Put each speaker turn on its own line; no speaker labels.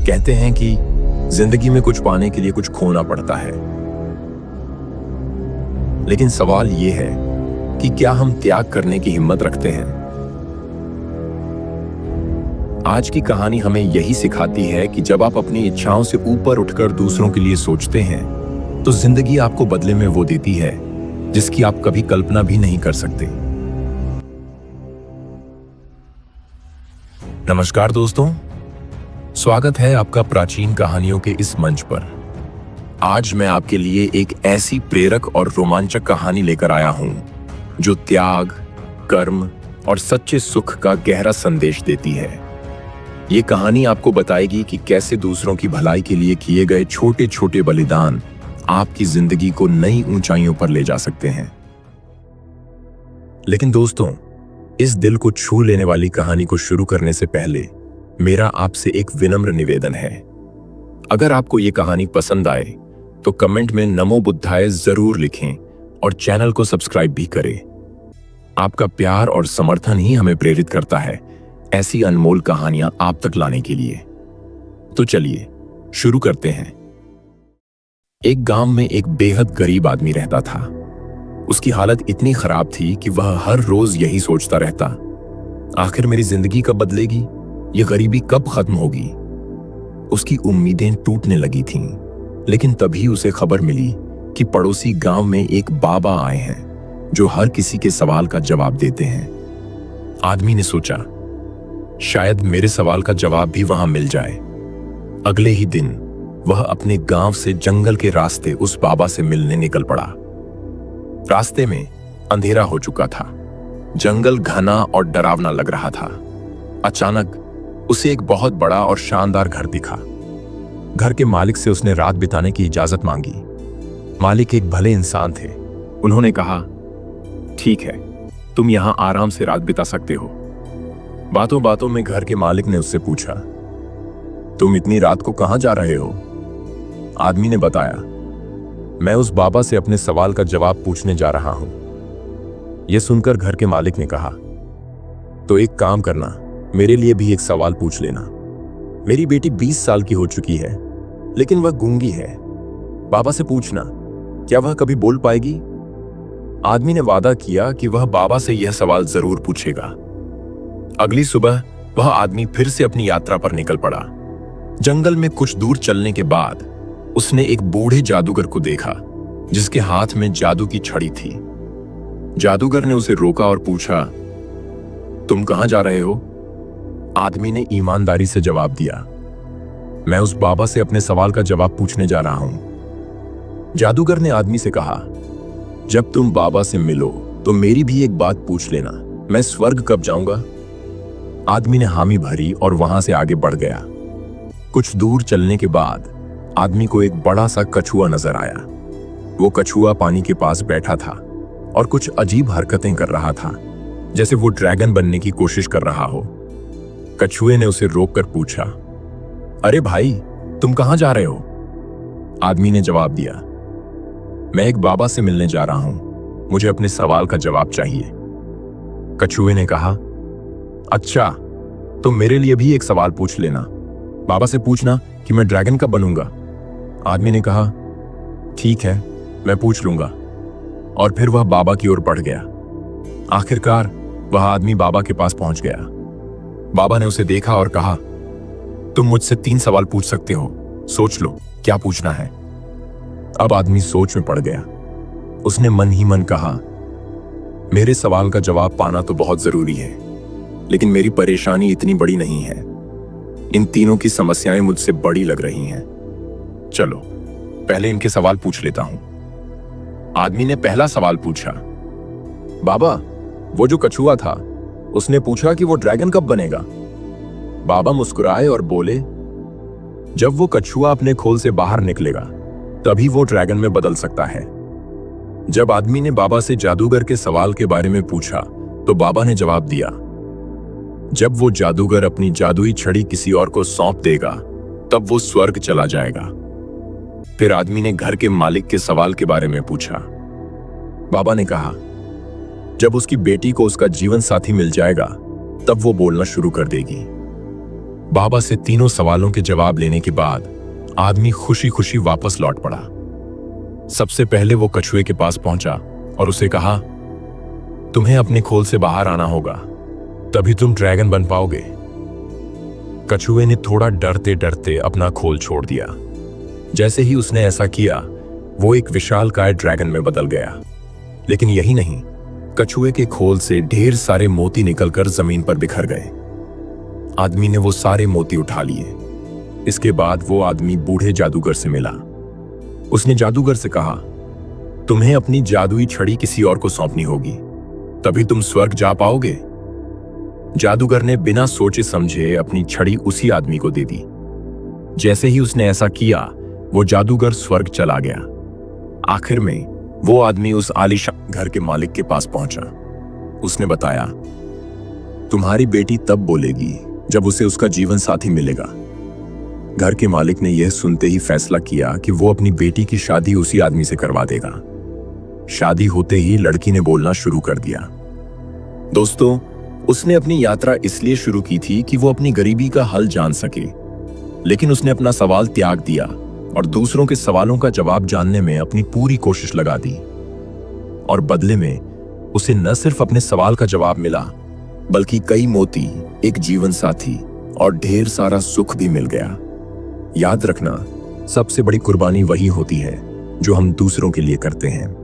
कहते हैं कि जिंदगी में कुछ पाने के लिए कुछ खोना पड़ता है, लेकिन सवाल यह है कि क्या हम त्याग करने की हिम्मत रखते हैं। आज की कहानी हमें यही सिखाती है कि जब आप अपनी इच्छाओं से ऊपर उठकर दूसरों के लिए सोचते हैं, तो जिंदगी आपको बदले में वो देती है जिसकी आप कभी कल्पना भी नहीं कर सकते। नमस्कार दोस्तों, स्वागत है आपका प्राचीन कहानियों के इस मंच पर। आज मैं आपके लिए एक ऐसी प्रेरक और रोमांचक कहानी लेकर आया हूं जो त्याग, कर्म और सच्चे सुख का गहरा संदेश देती है। ये कहानी आपको बताएगी कि कैसे दूसरों की भलाई के लिए किए गए छोटे छोटे बलिदान आपकी जिंदगी को नई ऊंचाइयों पर ले जा सकते हैं। लेकिन दोस्तों, इस दिल को छू लेने वाली कहानी को शुरू करने से पहले मेरा आपसे एक विनम्र निवेदन है। अगर आपको ये कहानी पसंद आए तो कमेंट में नमो बुद्धाय जरूर लिखें और चैनल को सब्सक्राइब भी करें। आपका प्यार और समर्थन ही हमें प्रेरित करता है ऐसी अनमोल कहानियां आप तक लाने के लिए। तो चलिए शुरू करते हैं। एक गांव में एक बेहद गरीब आदमी रहता था। उसकी हालत इतनी खराब थी कि वह हर रोज यही सोचता रहता, आखिर मेरी जिंदगी कब बदलेगी, यह गरीबी कब खत्म होगी। उसकी उम्मीदें टूटने लगी थीं, लेकिन तभी उसे खबर मिली कि पड़ोसी गांव में एक बाबा आए हैं जो हर किसी के सवाल का जवाब देते हैं। आदमी ने सोचा, शायद मेरे सवाल का जवाब भी वहां मिल जाए। अगले ही दिन वह अपने गांव से जंगल के रास्ते उस बाबा से मिलने निकल पड़ा। रास्ते में अंधेरा हो चुका था, जंगल घना और डरावना लग रहा था। अचानक उसे एक बहुत बड़ा और शानदार घर दिखा। घर के मालिक से उसने रात बिताने की इजाजत मांगी। मालिक एक भले इंसान थे। उन्होंने कहा, ठीक है, तुम यहां आराम से रात बिता सकते हो। बातों बातों में घर के मालिक ने उससे पूछा, तुम इतनी रात को कहां जा रहे हो? आदमी ने बताया, मैं उस बाबा से अपने सवाल का जवाब पूछने जा रहा हूं। यह सुनकर घर के मालिक ने कहा, तो एक काम करना, मेरे लिए भी एक सवाल पूछ लेना। मेरी बेटी 20 साल की हो चुकी है, लेकिन वह गूंगी है। बाबा से पूछना, क्या वह कभी बोल पाएगी? आदमी ने वादा किया कि वह बाबा से यह सवाल जरूर पूछेगा। अगली सुबह वह आदमी फिर से अपनी यात्रा पर निकल पड़ा। जंगल में कुछ दूर चलने के बाद उसने एक बूढ़े जादूगर को देखा जिसके हाथ में जादू की छड़ी थी। जादूगर ने उसे रोका और पूछा, तुम कहां जा रहे हो? आदमी ने ईमानदारी से जवाब दिया, मैं उस बाबा से अपने सवाल का जवाब पूछने जा रहा हूं। जादूगर ने आदमी से कहा, जब तुम बाबा से मिलो तो मेरी भी एक बात पूछ लेना, मैं स्वर्ग कब जाऊंगा? आदमी ने हामी भरी और वहां से आगे बढ़ गया। कुछ दूर चलने के बाद आदमी को एक बड़ा सा कछुआ नजर आया। वो कछुआ पानी के पास बैठा था और कुछ अजीब हरकतें कर रहा था, जैसे वो ड्रैगन बनने की कोशिश कर रहा हो। कछुए ने उसे रोककर पूछा, अरे भाई, तुम कहां जा रहे हो? आदमी ने जवाब दिया, मैं एक बाबा से मिलने जा रहा हूं, मुझे अपने सवाल का जवाब चाहिए। कछुए ने कहा, अच्छा, तो मेरे लिए भी एक सवाल पूछ लेना। बाबा से पूछना कि मैं ड्रैगन कब बनूंगा। आदमी ने कहा, ठीक है, मैं पूछ लूंगा। और फिर वह बाबा की ओर बढ़ गया। आखिरकार वह आदमी बाबा के पास पहुंच गया। बाबा ने उसे देखा और कहा, तुम मुझसे 3 सवाल पूछ सकते हो, सोच लो क्या पूछना है। अब आदमी सोच में पड़ गया। उसने मन ही मन कहा, मेरे सवाल का जवाब पाना तो बहुत जरूरी है, लेकिन मेरी परेशानी इतनी बड़ी नहीं है। इन तीनों की समस्याएं मुझसे बड़ी लग रही हैं। चलो पहले इनके सवाल पूछ लेता हूं। आदमी ने पहला सवाल पूछा, बाबा, वो जो कछुआ था उसने पूछा कि वो ड्रैगन कब बनेगा। बाबा मुस्कुराए और बोले, जब वो कछुआ अपने खोल से बाहर निकलेगा तभी वो ड्रैगन में बदल सकता है। जब आदमी ने बाबा से जादूगर के सवाल के बारे में पूछा तो बाबा ने जवाब दिया, जब वो जादूगर अपनी जादुई छड़ी किसी और को सौंप देगा तब वो स्वर्ग चला जाएगा। फिर आदमी ने घर के मालिक के सवाल के बारे में पूछा। बाबा ने कहा, जब उसकी बेटी को उसका जीवन साथी मिल जाएगा तब वो बोलना शुरू कर देगी। बाबा से तीनों सवालों के जवाब लेने के बाद आदमी खुशी खुशी वापस लौट पड़ा। सबसे पहले वो कछुए के पास पहुंचा और उसे कहा, तुम्हें अपने खोल से बाहर आना होगा, तभी तुम ड्रैगन बन पाओगे। कछुए ने थोड़ा डरते डरते अपना खोल छोड़ दिया। जैसे ही उसने ऐसा किया, वो एक विशालकाय ड्रैगन में बदल गया। लेकिन यही नहीं, कछुए के खोल से ढेर सारे मोती निकलकर जमीन पर बिखर गए। आदमी ने वो सारे मोती उठा लिए। इसके बाद वो आदमी बूढ़े जादूगर से मिला। उसने जादूगर से कहा, तुम्हें अपनी जादुई छड़ी किसी और को सौंपनी होगी, तभी तुम स्वर्ग जा पाओगे। जादूगर ने बिना सोचे समझे अपनी छड़ी उसी आदमी को दे दी। जैसे ही उसने ऐसा किया, वो जादूगर स्वर्ग चला गया। आखिर में वो आदमी उस आलीशान घर के मालिक के पास पहुंचा। उसने बताया, तुम्हारी बेटी तब बोलेगी जब उसे उसका जीवन साथी मिलेगा। घर के मालिक ने यह सुनते ही फैसला किया कि वो अपनी बेटी की शादी उसी आदमी से करवा देगा। शादी होते ही लड़की ने बोलना शुरू कर दिया। दोस्तों, उसने अपनी यात्रा इसलिए शुरू की थी कि वो अपनी गरीबी का हल जान सके, लेकिन उसने अपना सवाल त्याग दिया और दूसरों के सवालों का जवाब जानने में अपनी पूरी कोशिश लगा दी। और बदले में उसे न सिर्फ अपने सवाल का जवाब मिला, बल्कि कई मोती, एक जीवन साथी और ढेर सारा सुख भी मिल गया। याद रखना, सबसे बड़ी कुर्बानी वही होती है जो हम दूसरों के लिए करते हैं।